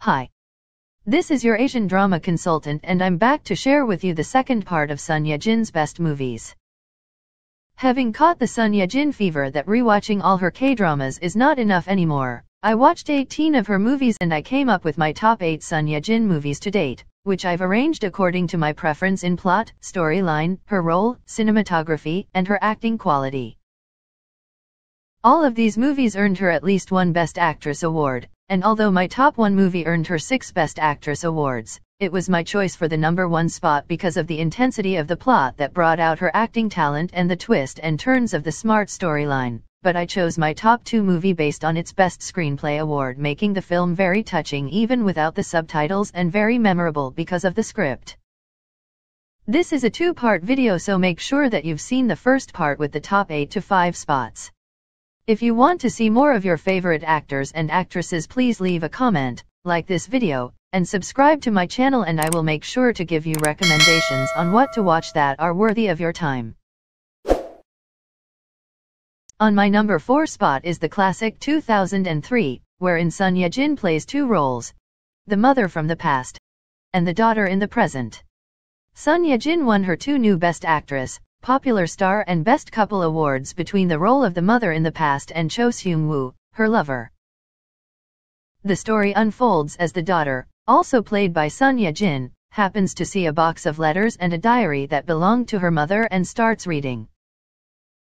Hi. This is your Asian drama consultant and I'm back to share with you the second part of Son Ye Jin's best movies. Having caught the Son Ye Jin fever that rewatching all her K-dramas is not enough anymore, I watched 18 of her movies and I came up with my top 8 Son Ye Jin movies to date, which I've arranged according to my preference in plot, storyline, her role, cinematography, and her acting quality. All of these movies earned her at least one Best Actress award, and although my top 1 movie earned her 6 Best Actress awards, it was my choice for the number 1 spot because of the intensity of the plot that brought out her acting talent and the twist and turns of the smart storyline, but I chose my top 2 movie based on its Best Screenplay award, making the film very touching even without the subtitles and very memorable because of the script. This is a 2-part video, so make sure that you've seen the first part with the top 8 to 5 spots. If you want to see more of your favorite actors and actresses, please leave a comment, like this video, and subscribe to my channel, and I will make sure to give you recommendations on what to watch that are worthy of your time. On my number 4 spot is the classic 2003, wherein Son Ye Jin plays 2 roles, the mother from the past, and the daughter in the present. Son Ye Jin won her 2 new Best Actress, Popular Star and Best Couple awards between the role of the mother in the past and Cho Seung-woo, her lover. The story unfolds as the daughter, also played by Son Ye Jin, happens to see a box of letters and a diary that belonged to her mother and starts reading.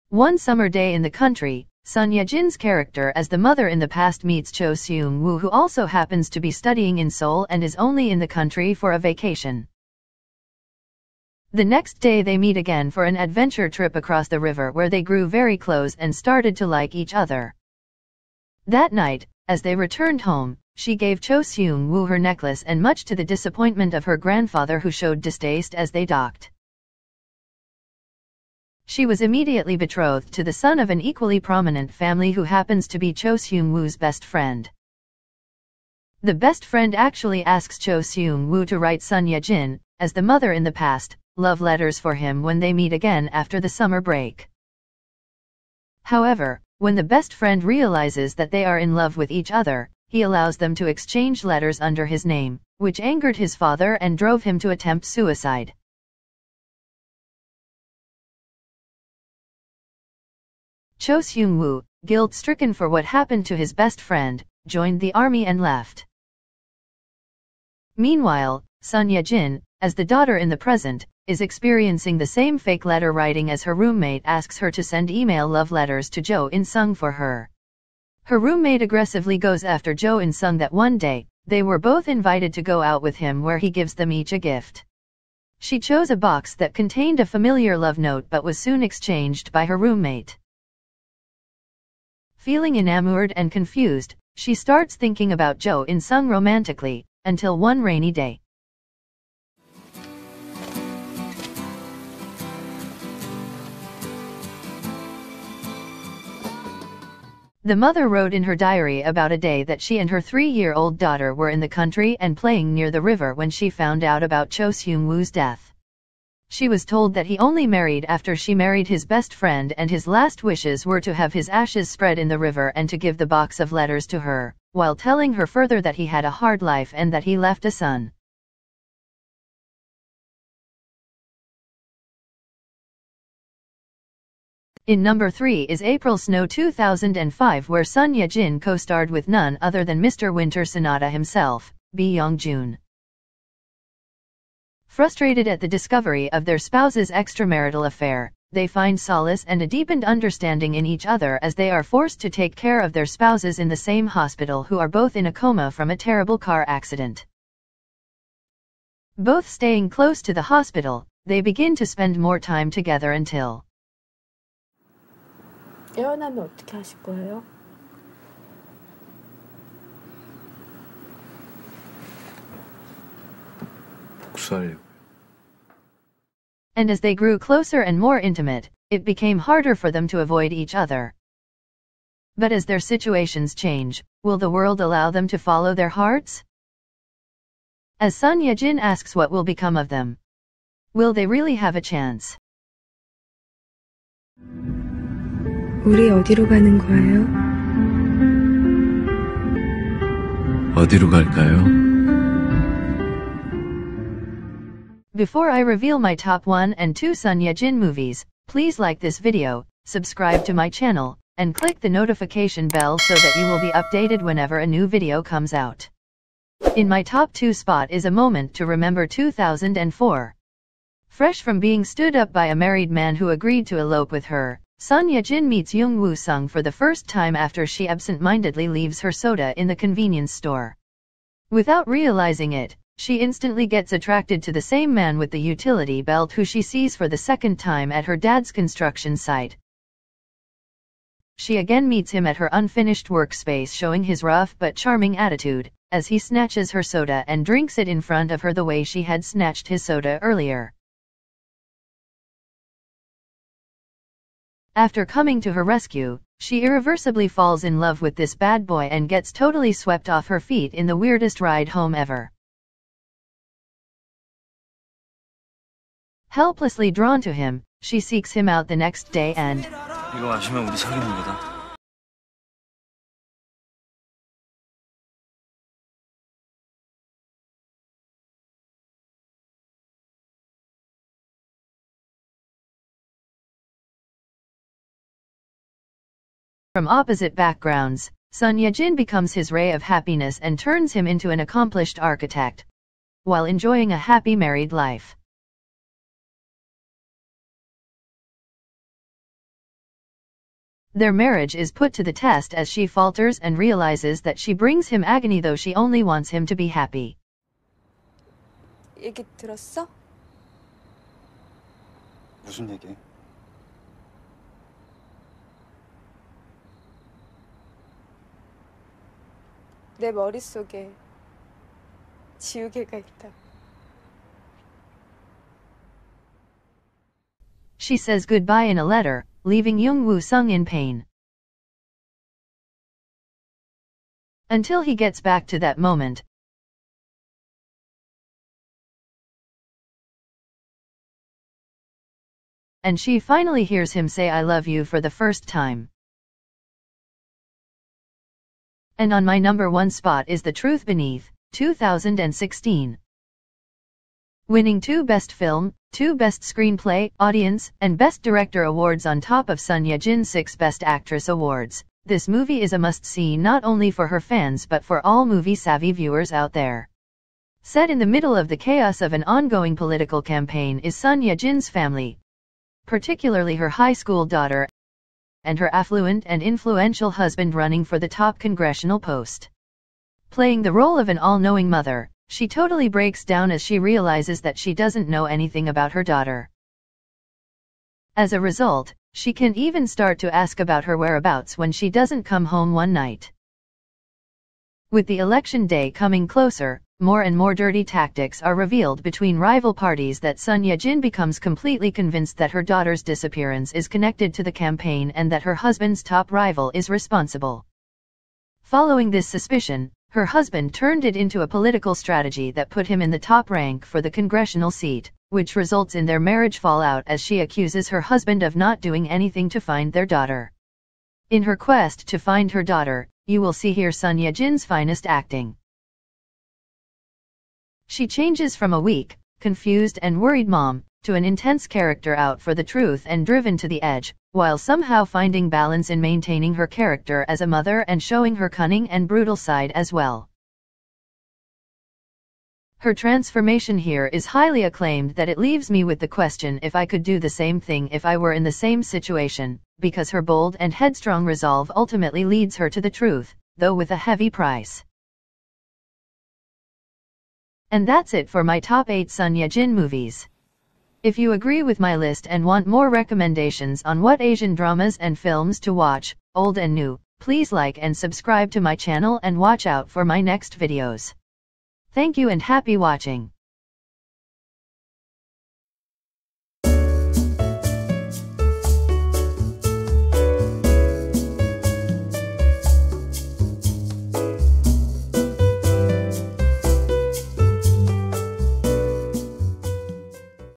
One summer day in the country, Son Ye Jin's character as the mother in the past meets Cho Seung-woo, who also happens to be studying in Seoul and is only in the country for a vacation. The next day they meet again for an adventure trip across the river where they grew very close and started to like each other. That night, as they returned home, she gave Cho Seung-woo her necklace, and much to the disappointment of her grandfather, who showed distaste as they docked. She was immediately betrothed to the son of an equally prominent family who happens to be Cho Seung-woo's best friend. The best friend actually asks Cho Seung-woo to write Son Ye Jin, as the mother in the past, love letters for him when they meet again after the summer break. However, when the best friend realizes that they are in love with each other, he allows them to exchange letters under his name, which angered his father and drove him to attempt suicide. Cho Seung-woo, guilt-stricken for what happened to his best friend, joined the army and left. Meanwhile, Son Ye Jin, as the daughter in the present, is experiencing the same fake letter writing as her roommate asks her to send email love letters to Jo In-sung for her. Her roommate aggressively goes after Jo In-sung that one day, they were both invited to go out with him where he gives them each a gift. She chose a box that contained a familiar love note but was soon exchanged by her roommate. Feeling enamored and confused, she starts thinking about Jo In-sung romantically, until one rainy day. The mother wrote in her diary about a day that she and her 3-year-old daughter were in the country and playing near the river when she found out about Cho Seung-woo's death. She was told that he only married after she married his best friend, and his last wishes were to have his ashes spread in the river and to give the box of letters to her, while telling her further that he had a hard life and that he left a son. In number 3 is April Snow 2005, where Son Ye Jin co-starred with none other than Mr. Winter Sonata himself, Bae Young-joon. Frustrated at the discovery of their spouse's extramarital affair, they find solace and a deepened understanding in each other as they are forced to take care of their spouses in the same hospital who are both in a coma from a terrible car accident. Both staying close to the hospital, they begin to spend more time together until 애원하면 어떻게 하실 거예요? 복수하려고요. And as they grew closer and more intimate, it became harder for them to avoid each other. But as their situations change, will the world allow them to follow their hearts? As Son Ye Jin asks what will become of them. Will they really have a chance? 우리 어디로 가는 거예요? 어디로 갈까요? Before I reveal my top 1 and 2 Son Ye Jin movies, please like this video, subscribe to my channel, and click the notification bell so that you will be updated whenever a new video comes out. In my top 2 spot is A Moment to Remember 2004. Fresh from being stood up by a married man who agreed to elope with her, Son Ye Jin meets Young Woo Sung for the first time after she absent-mindedly leaves her soda in the convenience store. Without realizing it, she instantly gets attracted to the same man with the utility belt who she sees for the second time at her dad's construction site. She again meets him at her unfinished workspace, showing his rough but charming attitude, as he snatches her soda and drinks it in front of her the way she had snatched his soda earlier. After coming to her rescue, she irreversibly falls in love with this bad boy and gets totally swept off her feet in the weirdest ride home ever. Helplessly drawn to him, she seeks him out the next day and 이거 마시면 우리 사귀는 거다. from opposite backgrounds, Son Ye Jin becomes his ray of happiness and turns him into an accomplished architect, while enjoying a happy married life. Their marriage is put to the test as she falters and realizes that she brings him agony though she only wants him to be happy. 얘기 들었어? 무슨 얘기? 내 머릿속에 지우개가 있다. She says goodbye in a letter, leaving Young Woo Sung in pain. Until he gets back to that moment. And she finally hears him say I love you for the first time. And on my number 1 spot is The Truth Beneath, 2016. Winning 2 Best Film, 2 Best Screenplay, Audience, and Best Director awards on top of Son Ye Jin's 6 Best Actress awards, this movie is a must-see not only for her fans but for all movie-savvy viewers out there. Set in the middle of the chaos of an ongoing political campaign is Son Ye Jin's family, particularly her high school daughter, and her affluent and influential husband running for the top congressional post. Playing the role of an all-knowing mother, she totally breaks down as she realizes that she doesn't know anything about her daughter. As a result, she can even start to ask about her whereabouts when she doesn't come home one night. With the election day coming closer, more and more dirty tactics are revealed between rival parties that Son Ye Jin becomes completely convinced that her daughter's disappearance is connected to the campaign and that her husband's top rival is responsible. Following this suspicion, her husband turned it into a political strategy that put him in the top rank for the congressional seat, which results in their marriage fallout as she accuses her husband of not doing anything to find their daughter. In her quest to find her daughter, you will see here Son Ye Jin's finest acting. She changes from a weak, confused and worried mom, to an intense character out for the truth and driven to the edge, while somehow finding balance in maintaining her character as a mother and showing her cunning and brutal side as well. Her transformation here is highly acclaimed that it leaves me with the question if I could do the same thing if I were in the same situation, because her bold and headstrong resolve ultimately leads her to the truth, though with a heavy price. And that's it for my top 8 Son Ye Jin movies. If you agree with my list and want more recommendations on what Asian dramas and films to watch, old and new, please like and subscribe to my channel and watch out for my next videos. Thank you and happy watching.